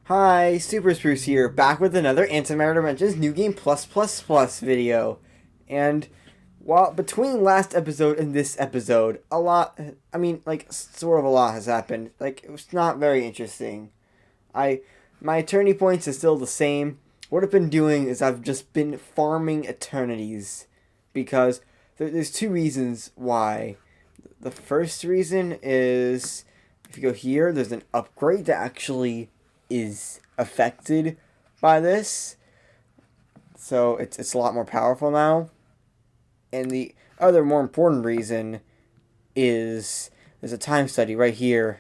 Hi, Super Spruce here, back with another Antimatter Dimensions New Game Plus video. And while between last episode and this episode, a lot, sort of a lot has happened. Like, it was not very interesting. My eternity points is still the same. What I've been doing is I've just been farming eternities because there's two reasons why. The first reason is if you go here, there's an upgrade that actually is affected by this, so it's a lot more powerful now. And the other more important reason is there's a time study right here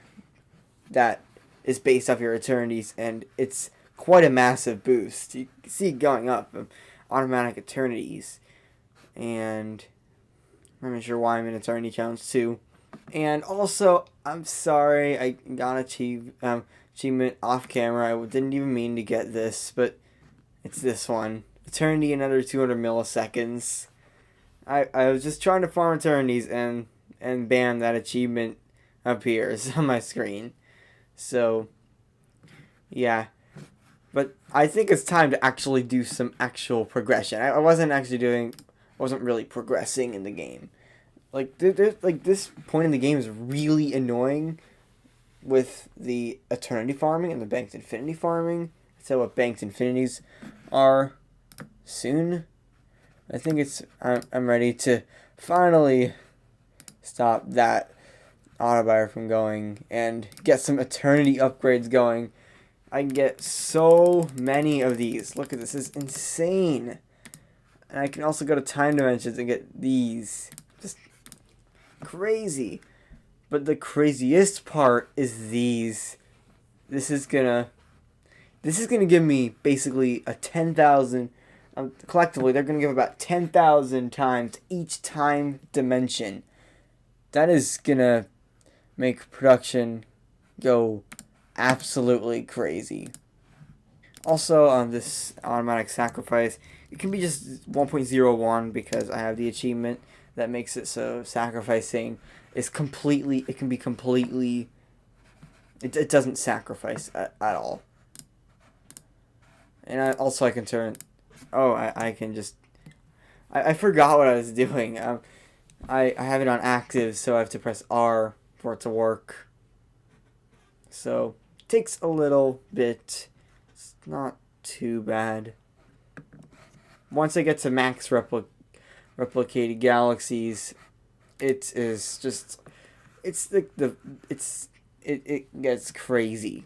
that is based off your eternities, and it's quite a massive boost. You can see it going up, automatic eternities, and I'm not sure why I'm in eternity challenge too. And also, I'm sorry I got achievement off camera. I didn't even mean to get this, but it's this one. Eternity another 200 milliseconds. I was just trying to farm eternities, and bam, that achievement appears on my screen. So, yeah. But I think it's time to actually do some actual progression. I wasn't really like in the game. Like, this point in the game is really annoying with the eternity farming and the banked infinity farming. So what banked infinities are soon. I think I'm ready to finally stop that auto buyer from going and get some eternity upgrades going. I can get so many of these. Look at this, this is insane. And I can also go to time dimensions and get these. Just crazy. But the craziest part is these. This is gonna give me basically a 10,000. Collectively, they're gonna give about 10,000 times each time dimension. That is gonna make production go absolutely crazy. Also, on this automatic sacrifice, it can be just 1.01 because I have the achievement that makes it so sacrificing is completely, it can be completely, it doesn't sacrifice at all. And I can turn, I can just, I forgot what I was doing. I have it on active, so I have to press R for it to work. So, it takes a little bit. It's not too bad. Once I get to max replicated galaxies, it is just, it gets crazy.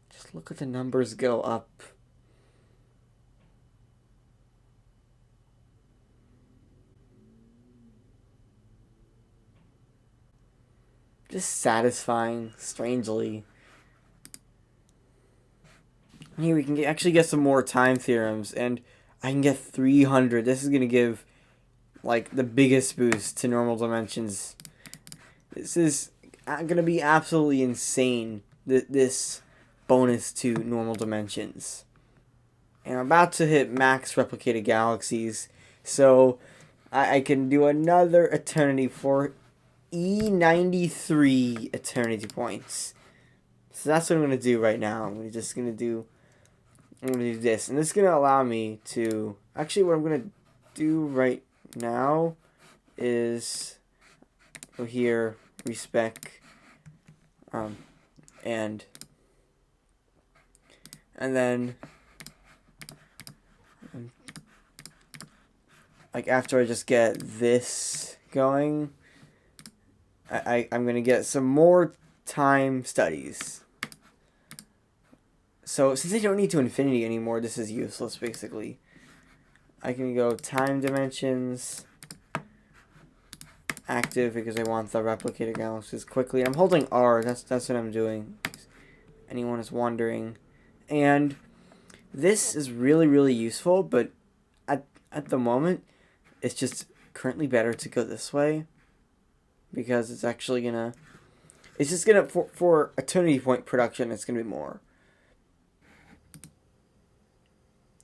Just look at the numbers go up. Just satisfying, strangely. Here we can actually get some more time theorems, and I can get 300. This is going to give, like, the biggest boost to normal dimensions. This is going to be absolutely insane, this bonus to normal dimensions. And I'm about to hit max replicated galaxies, so I can do another eternity for E93 eternity points. So that's what I'm going to do right now. I'm going to do this, and this is going to allow me to, actually what I'm going to do right now is go here, respec, and then like after I just get this going, I'm going to get some more time studies. So since I don't need to infinity anymore, this is useless basically. I can go time dimensions, active because I want the replicated galaxies quickly. And I'm holding R, that's what I'm doing, if anyone is wondering. And this is really, really useful, but at the moment, it's just currently better to go this way. Because it's actually gonna, it's just gonna, for eternity point production, it's gonna be more.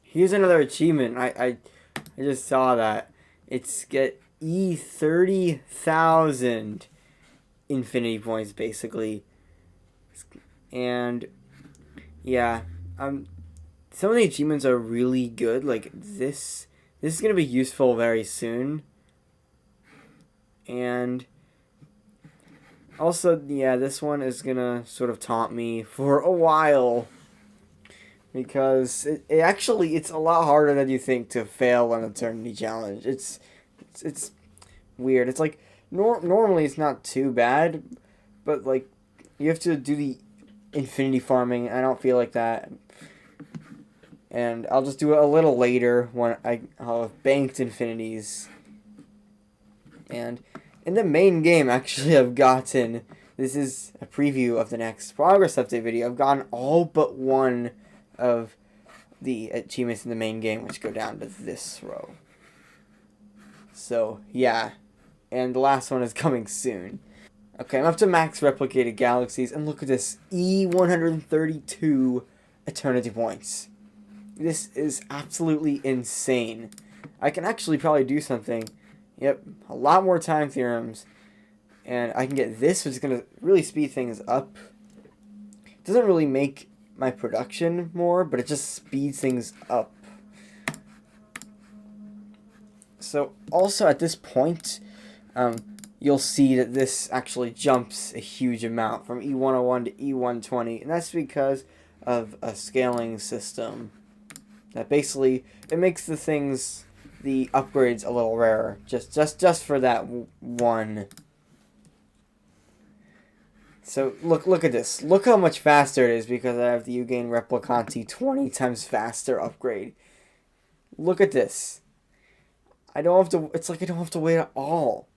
Here's another achievement. I just saw that. It's get E30,000 infinity points, basically. And, yeah, some of the achievements are really good. Like this is gonna be useful very soon. And also, yeah, this one is gonna sort of taunt me for a while. Because it's a lot harder than you think to fail an eternity challenge. It's weird. It's like normally it's not too bad, but like you have to do the infinity farming. I don't feel like that, and I'll just do it a little later when I'll have banked infinities. And in the main game, actually, I've gotten, this is a preview of the next progress update video. I've gotten all but one of the achievements in the main game, which go down to this row. So yeah, and the last one is coming soon. Okay, I'm up to max replicated galaxies, and look at this, E132 eternity points. This is absolutely insane. I can actually probably do something. Yep, a lot more time theorems, and I can get this, which is going to really speed things up. It doesn't really make my production more, but it just speeds things up. So also at this point, you'll see that this actually jumps a huge amount from E101 to E120, and that's because of a scaling system that basically it makes the upgrades a little rarer, just for that one. So look at this. Look how much faster it is because I have the Ugain Replicanti 20 times faster upgrade. Look at this. I don't have to. It's like I don't have to wait at all.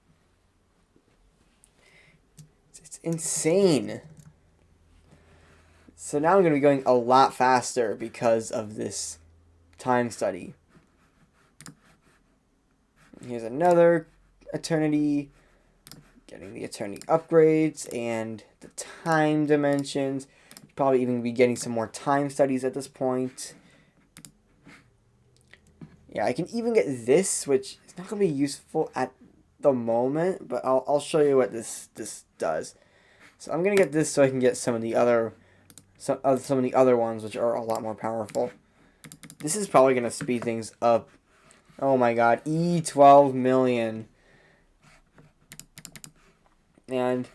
It's insane. So now I'm going to be going a lot faster because of this time study. Here's another eternity. Getting the eternity upgrades and the time dimensions. Probably even be getting some more time studies at this point. Yeah, I can even get this, which is not going to be useful at the moment, but I'll show you what this does. So I'm going to get this so I can get some of the other ones, which are a lot more powerful. This is probably going to speed things up. Oh my god, E12 million. And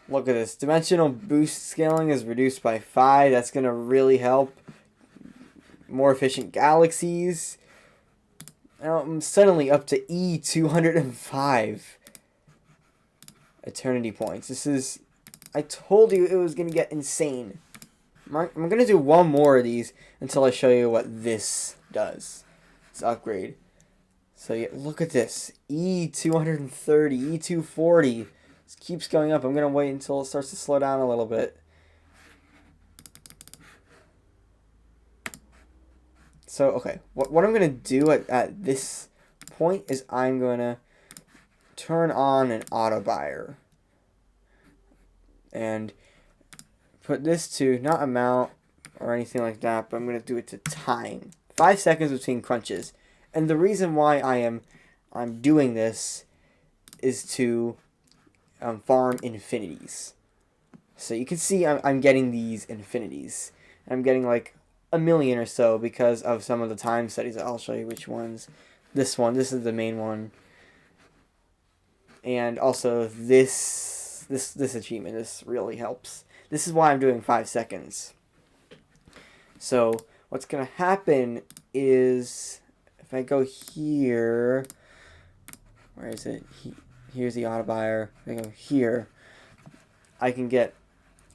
look at this. Dimensional boost scaling is reduced by 5. That's going to really help. More efficient galaxies. Now I'm suddenly up to E205 eternity points. This is... I told you it was going to get insane. I'm going to do one more of these until I show you what this does. This upgrade. So yeah, look at this. E230, E240. This keeps going up. I'm going to wait until it starts to slow down a little bit. So, okay. What I'm going to do at this point is I'm going to turn on an auto buyer. And put this to not amount or anything like that, but I'm going to do it to time. 5 seconds between crunches. And the reason why I'm doing this is to farm infinities. So you can see I'm getting these infinities. I'm getting like 1 million or so because of some of the time studies. I'll show you which ones. This is the main one. And also this achievement, this really helps. This is why I'm doing 5 seconds. So what's going to happen is if I go here, where is it? Here's the auto buyer. If I go here, I can get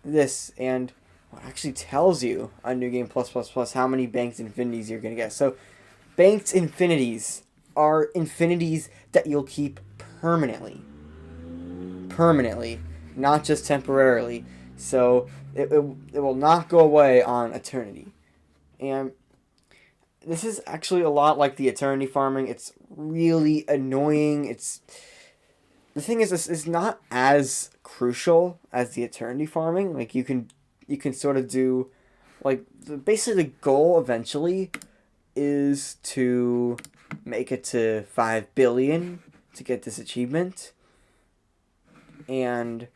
this, and well, it actually tells you on New Game Plus how many banked infinities you're going to get. So banked infinities are infinities that you'll keep permanently. Permanently, not just temporarily. So it will not go away on eternity. And this is actually a lot like the eternity farming. It's really annoying. The thing is, this is not as crucial as the eternity farming. Like you can sort of do, like basically the goal eventually is to make it to 5 billion to get this achievement. And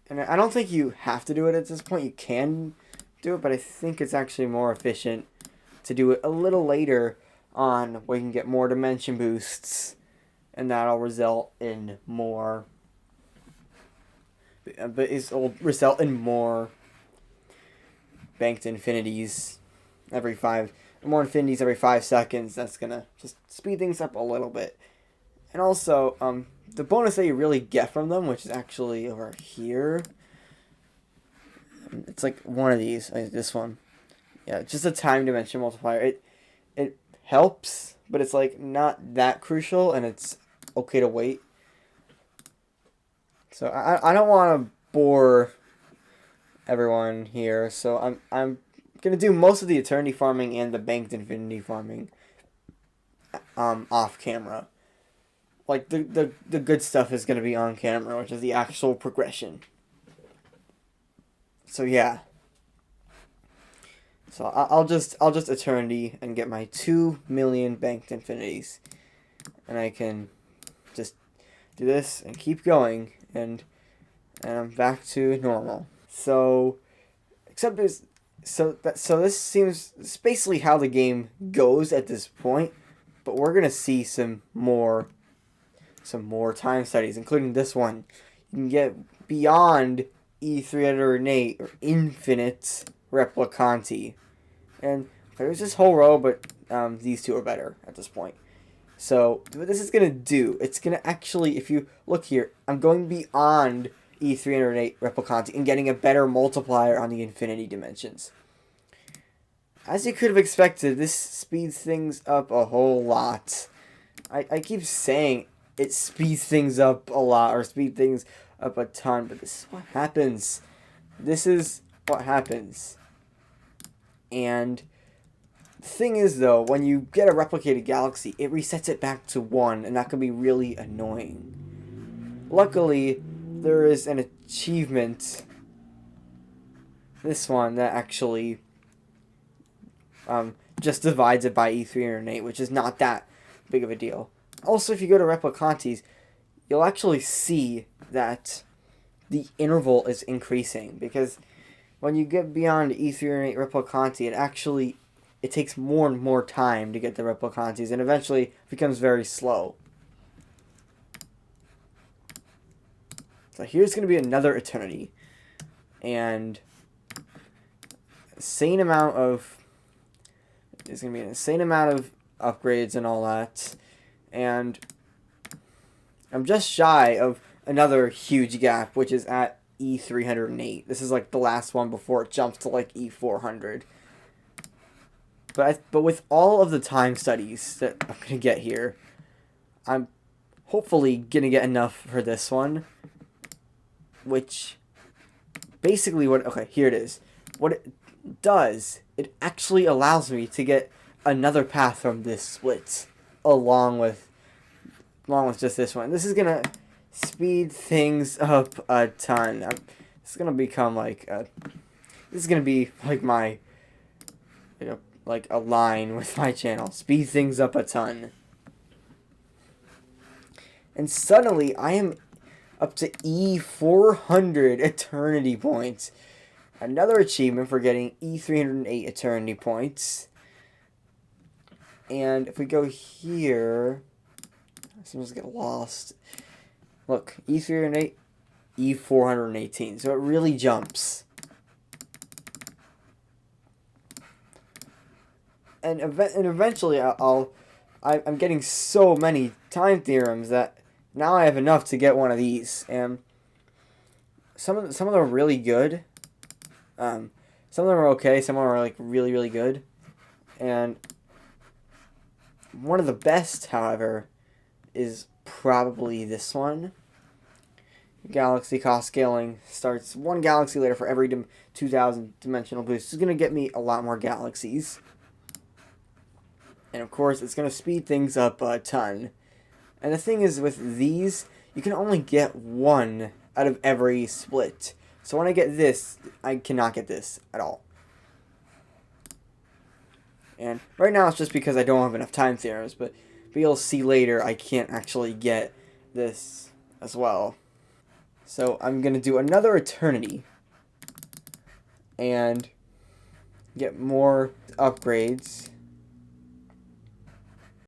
I don't think you have to do it at this point. You can do it, but I think it's actually more efficient to do it a little later on, where you can get more dimension boosts, and that'll result in more. But it'll result in more banked infinities more infinities every 5 seconds. That's gonna just speed things up a little bit. And also, the bonus that you really get from them, which is actually over here. It's like one of these, like this one. Yeah, just a time dimension multiplier. It helps, but it's like not that crucial, and it's okay to wait. So I don't want to bore everyone here, so I'm gonna do most of the eternity farming and the banked infinity farming off camera. Like the good stuff is gonna be on camera, which is the actual progression. So yeah. So I'll just eternity and get my 2 million banked infinities, and I can just do this and keep going, and I'm back to normal. So, except this seems it's basically how the game goes at this point, but we're gonna see some more time studies, including this one. You can get beyond E308 or infinite Replicanti, and there's this whole row, but these two are better at this point. So what this is gonna do, it's gonna actually, if you look here, I'm going beyond E308 Replicanti and getting a better multiplier on the infinity dimensions. As you could have expected, this speeds things up a whole lot. I keep saying it speeds things up a lot, or speed things up a ton, but this is what happens. This is what happens. And the thing is, though, when you get a replicated galaxy, it resets it back to 1, and that can be really annoying. Luckily, there is an achievement, this one, that actually just divides it by E308, which is not that big of a deal. Also, if you go to Replicantes, you'll actually see that the interval is increasing, because when you get beyond E308 Replicanti, it takes more and more time to get the Replicantes, and eventually becomes very slow. So here's going to be another eternity, and there's going to be an insane amount of upgrades and all that, and I'm just shy of another huge gap, which is at E308. This is like the last one before it jumps to like E400. But with all of the time studies that I'm going to get here, I'm hopefully going to get enough for this one. Which, basically okay, here it is. What it does, it actually allows me to get another path from this split, along with just this one. This is going to speed things up a ton. This is going to become like this is going to be like my, like a line with my channel. Speed things up a ton. And suddenly, I am up to E400 eternity points. Another achievement for getting E308 eternity points. And if we go here, sometimes get lost. Look, E308, E418. So it really jumps. And eventually, I'm getting so many time theorems that now I have enough to get one of these. And some of them are really good. Some of them are okay. Some of them are like really, really good. And one of the best, however, is probably this one. Galaxy cost scaling starts 1 galaxy later for every 2,000 dimensional boost. This is going to get me a lot more galaxies. And of course, it's going to speed things up a ton. And the thing is, with these, you can only get 1 out of every split. So when I get this, I cannot get this at all. And right now, it's just because I don't have enough time theorems. But you'll see later, I can't actually get this as well. So I'm going to do another eternity. And get more upgrades.